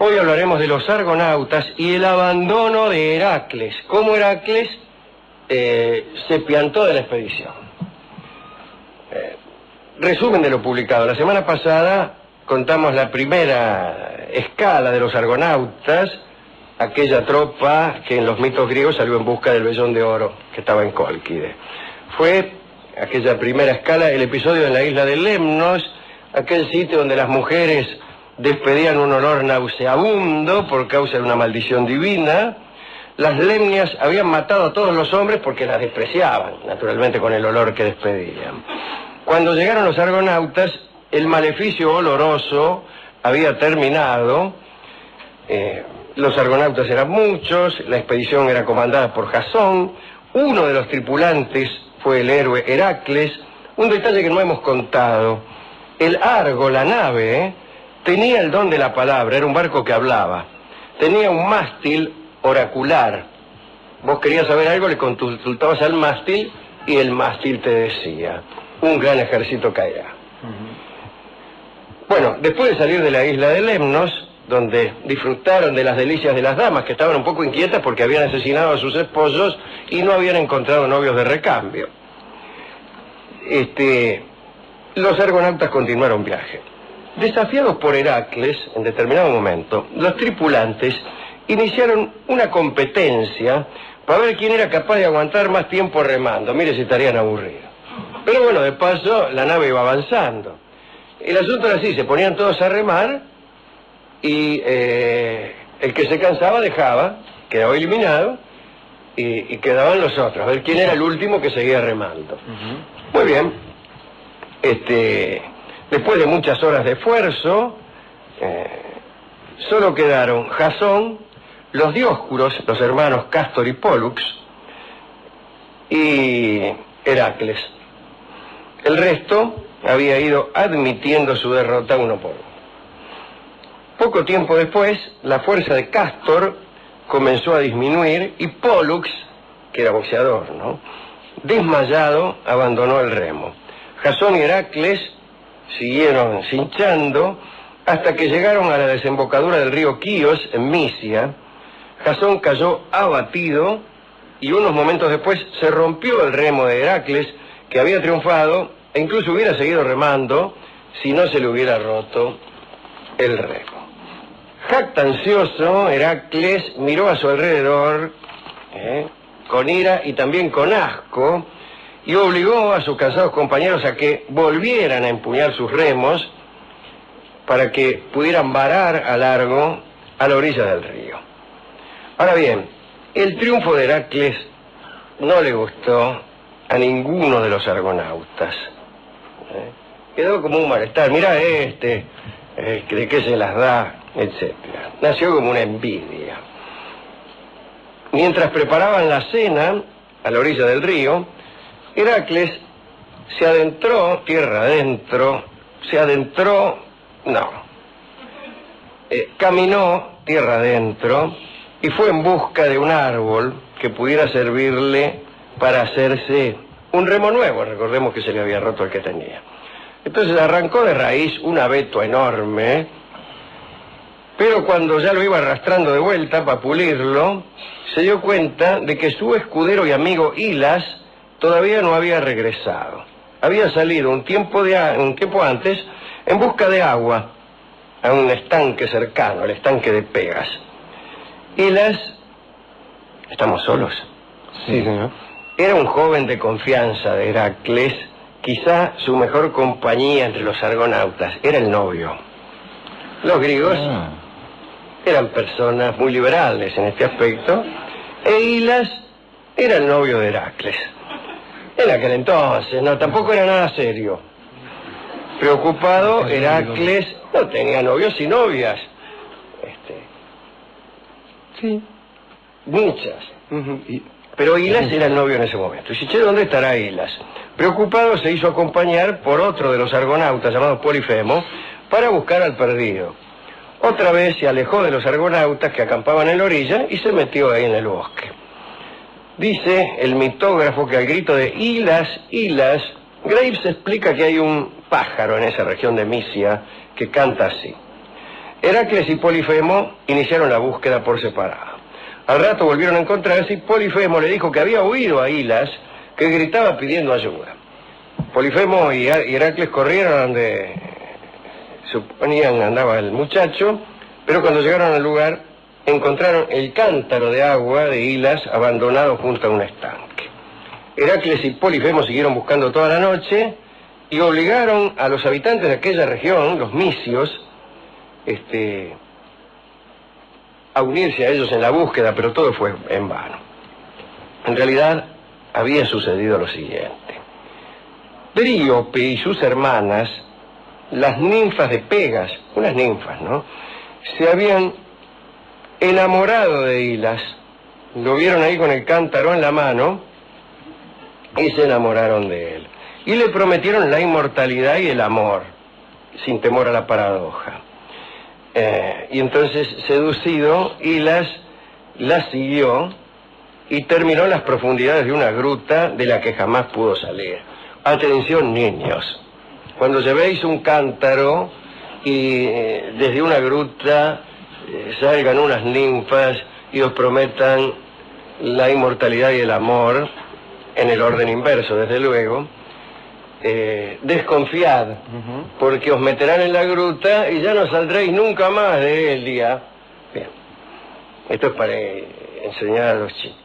Hoy hablaremos de los argonautas y el abandono de Heracles. Cómo Heracles se piantó de la expedición. Resumen de lo publicado. La semana pasada contamos la primera escala de los argonautas, aquella tropa que en los mitos griegos salió en busca del vellón de oro que estaba en Cólquide. Fue aquella primera escala el episodio en la isla de Lemnos, aquel sitio donde las mujeres despedían un olor nauseabundo por causa de una maldición divina. Las lemnias habían matado a todos los hombres porque las despreciaban, naturalmente, con el olor que despedían. Cuando llegaron los argonautas, el maleficio oloroso había terminado. Los argonautas eran muchos, la expedición era comandada por Jasón, uno de los tripulantes fue el héroe Heracles. Un detalle que no hemos contado: el Argo, la nave, tenía el don de la palabra, era un barco que hablaba. Tenía un mástil oracular. Vos querías saber algo, le consultabas al mástil y el mástil te decía. Un gran ejército caerá. Bueno, después de salir de la isla de Lemnos, donde disfrutaron de las delicias de las damas, que estaban un poco inquietas porque habían asesinado a sus esposos y no habían encontrado novios de recambio, los argonautas continuaron viaje. Desafiados por Heracles, en determinado momento, los tripulantes iniciaron una competencia para ver quién era capaz de aguantar más tiempo remando. Mire si estarían aburridos. Pero bueno, de paso, la nave iba avanzando. El asunto era así: se ponían todos a remar y el que se cansaba dejaba, quedaba eliminado, y quedaban los otros, a ver quién era el último que seguía remando. Muy bien. Después de muchas horas de esfuerzo, solo quedaron Jasón, los Dioscuros, los hermanos Cástor y Pólux, y Heracles. El resto había ido admitiendo su derrota uno por uno. Poco tiempo después, la fuerza de Cástor comenzó a disminuir y Pólux, que era boxeador, ¿no?, desmayado, abandonó el remo. Jasón y Heracles siguieron cinchando hasta que llegaron a la desembocadura del río Quíos, en Misia. Jasón cayó abatido y unos momentos después se rompió el remo de Heracles, que había triunfado e incluso hubiera seguido remando si no se le hubiera roto el remo. Jactancioso, Heracles miró a su alrededor con ira y también con asco, y obligó a sus cansados compañeros a que volvieran a empuñar sus remos para que pudieran varar a largo a la orilla del río. Ahora bien, el triunfo de Heracles no le gustó a ninguno de los argonautas. Quedó como un malestar. Mira de qué se las da, etc. Nació como una envidia. Mientras preparaban la cena a la orilla del río, Heracles se adentró tierra adentro, caminó tierra adentro y fue en busca de un árbol que pudiera servirle para hacerse un remo nuevo. Recordemos que se le había roto el que tenía. Entonces arrancó de raíz un abeto enorme, pero cuando ya lo iba arrastrando de vuelta para pulirlo, se dio cuenta de que su escudero y amigo Hilas todavía no había regresado. Había salido un tiempo antes en busca de agua a un estanque cercano, el estanque de Pegas. Hilas, ¿estamos solos? Sí, señor. Era un joven de confianza de Heracles, quizá su mejor compañía entre los argonautas. Era el novio. Los griegos eran personas muy liberales en este aspecto, e Hilas era el novio de Heracles. En aquel entonces, tampoco era nada serio. Preocupado, Heracles no tenía novios y novias. Sí. Muchas. Pero Hilas era el novio en ese momento. Y dice, ¿dónde estará Hilas? Preocupado, se hizo acompañar por otro de los argonautas, llamado Polifemo, para buscar al perdido. Otra vez se alejó de los argonautas que acampaban en la orilla y se metió ahí en el bosque. Dice el mitógrafo que al grito de Hilas, Hilas, Graves explica que hay un pájaro en esa región de Misia que canta así. Heracles y Polifemo iniciaron la búsqueda por separado. Al rato volvieron a encontrarse y Polifemo le dijo que había oído a Hilas que gritaba pidiendo ayuda. Polifemo y Heracles corrieron a donde suponían andaba el muchacho, pero cuando llegaron al lugar encontraron el cántaro de agua de Hilas abandonado junto a un estanque. Heracles y Polifemo siguieron buscando toda la noche y obligaron a los habitantes de aquella región, los misios, a unirse a ellos en la búsqueda, pero todo fue en vano. En realidad había sucedido lo siguiente. Dríope y sus hermanas, las ninfas de Pegas, unas ninfas, ¿no?, se habían enamorado de Hilas, lo vieron ahí con el cántaro en la mano y se enamoraron de él. Y le prometieron la inmortalidad y el amor, sin temor a la paradoja. Y entonces, seducido, Hilas la siguió y terminó en las profundidades de una gruta de la que jamás pudo salir. Atención, niños, cuando llevéis un cántaro y desde una gruta salgan unas ninfas y os prometan la inmortalidad y el amor, en el orden inverso, desde luego, desconfiad, porque os meterán en la gruta y ya no saldréis nunca más de el día. Bien, esto es para enseñar a los chicos.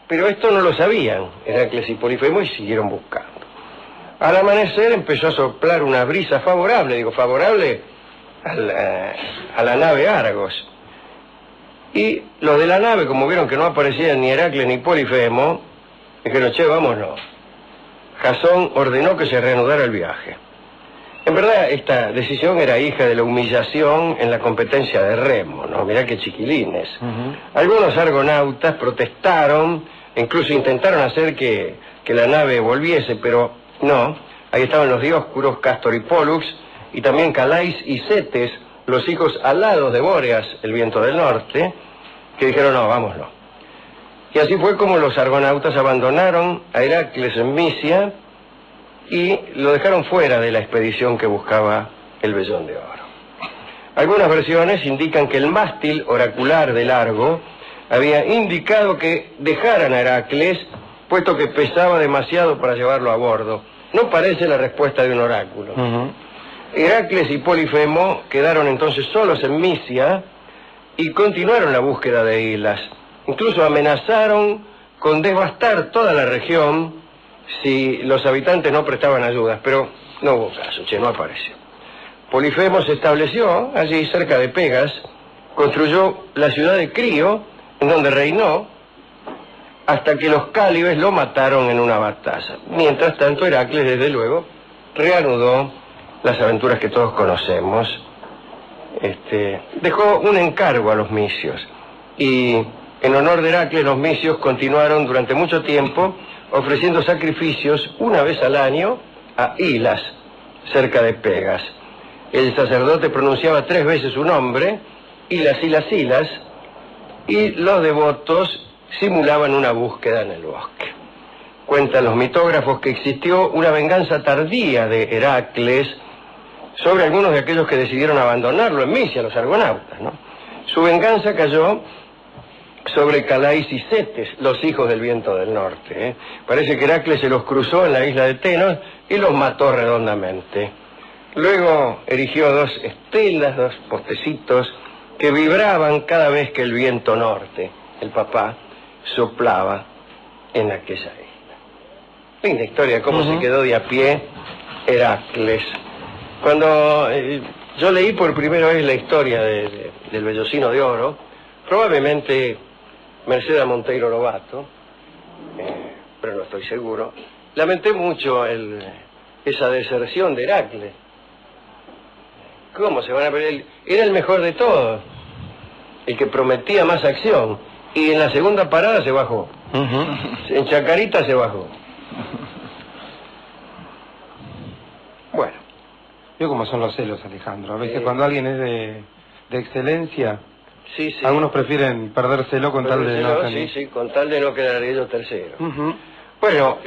Pero esto no lo sabían Heracles y Polifemo y siguieron buscando. Al amanecer empezó a soplar una brisa favorable, favorable a la nave Argos. Y los de la nave, como vieron que no aparecían ni Heracles ni Polifemo, dijeron, che, vámonos. Jasón ordenó que se reanudara el viaje. En verdad, esta decisión era hija de la humillación en la competencia de remo, ¿no? Mirá qué chiquilines. Algunos argonautas protestaron, incluso intentaron hacer que la nave volviese, pero no. Ahí estaban los dioscuros Castor y Pólux, y también Calais y Cetes, los hijos alados de Bóreas, el viento del norte, que dijeron, no, vámonos. Y así fue como los argonautas abandonaron a Heracles en Misia y lo dejaron fuera de la expedición que buscaba el vellón de oro. Algunas versiones indican que el mástil oracular del Argo había indicado que dejaran a Heracles, puesto que pesaba demasiado para llevarlo a bordo. No parece la respuesta de un oráculo. Heracles y Polifemo quedaron entonces solos en Misia y continuaron la búsqueda de Hilas. Incluso amenazaron con devastar toda la región si los habitantes no prestaban ayudas, pero no hubo caso, no apareció. Polifemo se estableció allí cerca de Pegas, construyó la ciudad de Crío, en donde reinó, hasta que los cálibes lo mataron en una batalla. Mientras tanto, Heracles, desde luego, reanudó las aventuras que todos conocemos. Dejó un encargo a los misios, y en honor de Heracles, los misios continuaron durante mucho tiempo ofreciendo sacrificios una vez al año a Hilas, cerca de Pegas. El sacerdote pronunciaba 3 veces su nombre, Hilas, Hilas, Hilas, y los devotos simulaban una búsqueda en el bosque. Cuentan los mitógrafos que existió una venganza tardía de Heracles sobre algunos de aquellos que decidieron abandonarlo en Misia, los argonautas, ¿no? Su venganza cayó sobre Calais y Cetes, los hijos del viento del norte. Parece que Heracles se los cruzó en la isla de Tenos y los mató redondamente. Luego erigió 2 estelas, 2 postecitos, que vibraban cada vez que el viento norte, el papá, soplaba en aquella isla. Linda historia, cómo se quedó de a pie Heracles. Cuando yo leí por primera vez la historia del Vellocino de Oro, probablemente Merced a Monteiro Lobato, pero no estoy seguro, lamenté mucho esa deserción de Heracles. ¿Cómo se van a perder? Era el mejor de todos, el que prometía más acción, y en la segunda parada se bajó. En Chacarita se bajó. Bueno. Yo como son los celos, Alejandro. A veces cuando alguien es de excelencia, sí. Algunos prefieren perdérselo con tal de no tener... Sí, con tal de no quedar ellos terceros. Bueno,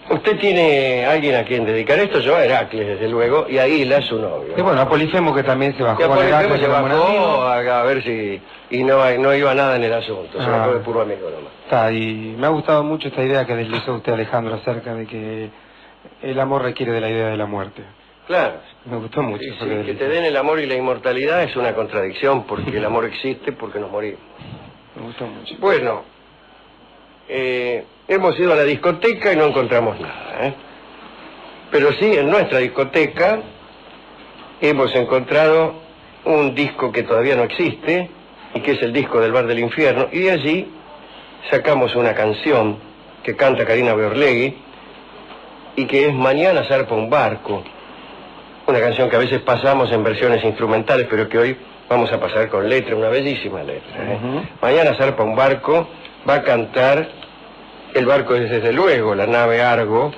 usted tiene a alguien a quien dedicar esto, yo a Heracles, desde luego, y a Hila, su novio. Y bueno, a Polifemo, que también se bajó Que a con Polifemo Heracles, se que era un buen amigo. bajó a ver si... Y no iba nada en el asunto, se bajó de puro amigo nomás. Está, y me ha gustado mucho esta idea que deslizó usted, Alejandro, acerca de que el amor requiere de la idea de la muerte. Claro. Me gustó mucho. Sí, eso sí, que deslizó. te den el amor y la inmortalidad es una contradicción, porque el amor existe porque nos morimos. Me gustó mucho. Bueno, hemos ido a la discoteca y no encontramos nada, ¿eh? Pero sí, en nuestra discoteca hemos encontrado un disco que todavía no existe, y que es el disco del Bar del Infierno, y de allí sacamos una canción que canta Karina Beorlegui, y que es Mañana zarpa un barco, una canción que a veces pasamos en versiones instrumentales, pero que hoy vamos a pasar con letra, una bellísima letra, ¿eh? Mañana zarpa un barco, va a cantar, el barco es desde luego la nave Argo,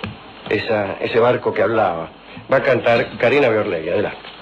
ese barco que hablaba, va a cantar Karina Beorlegui, adelante.